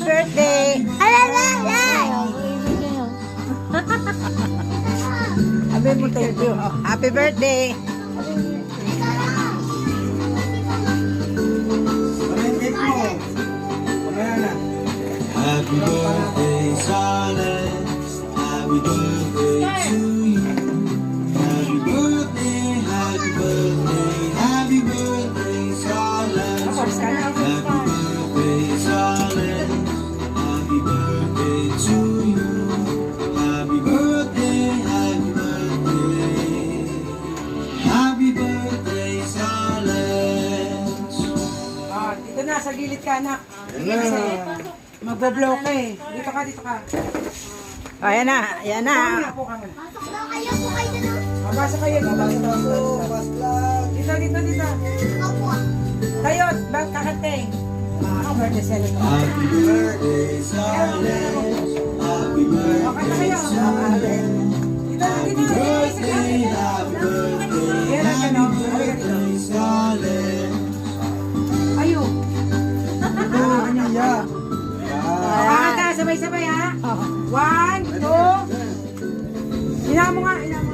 birthday. Sabi mo thank you. Oh, happy birthday. Happy birthday, Silence. Happy birthday to you. Happy birthday, happy birthday, happy birthday, Silence. Happy birthday, Silence. Happy birthday to you. Happy birthday, happy birthday. Happy birthday, Silence. Ah, dito na, sa gilid ka, anak. Kasi magbo-block eh. Dito ka, dito ka. Ayan na, ayan na. Upo ka muna. Mabasa kayo, mabasa kayo. Dito, dito, dito. Tayo, kakante. Ang birthday celebrate. Happy birthday, Silence. Happy birthday, Silence. Dito, Happy dito, birthday, dito. happy birthday, Yan ang happy gano'n. birthday, Silence. Ayo. Yeah. Kakanta, sabay-sabay ha. 1, 2. Ina mo nga, ina mo.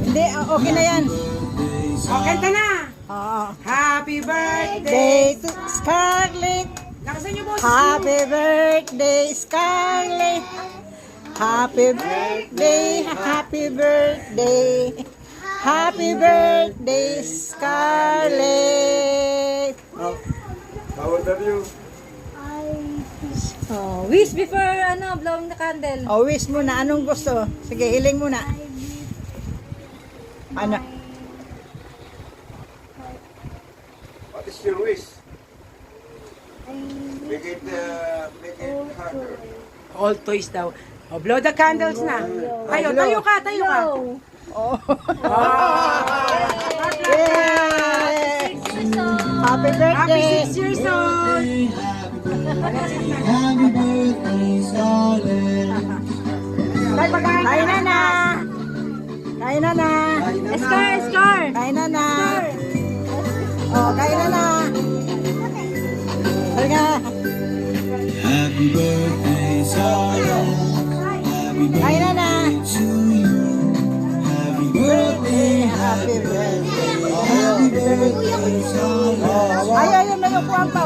Hindi, okay na yan. O, kanta na. Oo. Happy birthday. Day to Scarlett. Nakasan niyo boses Happy birthday, Scarlett. Happy birthday, happy birthday. Happy birthday, Scarlett. Oh, wish before blowing the candle. O, wish mo na. Anong gusto? Sige, hiling mo na. Ano? What is your wish? Make it harder. All toys daw. O, blow the candles na. Tayo, tayo ka, tayo ka. Oh. Ah. Yay! Happy Happy birthday. 6 years old. Happy birthday, Silence. Tay, pagkain Kain na na. Kain na na. Scar, Scar. Kain na na. Oh, kain na na. Halika. Happy birthday, Silence. Happy Kain na na. birthday to you. Happy birthday, happy birthday, happy birthday, Silence. Ay, ayun na yung kuwang pa.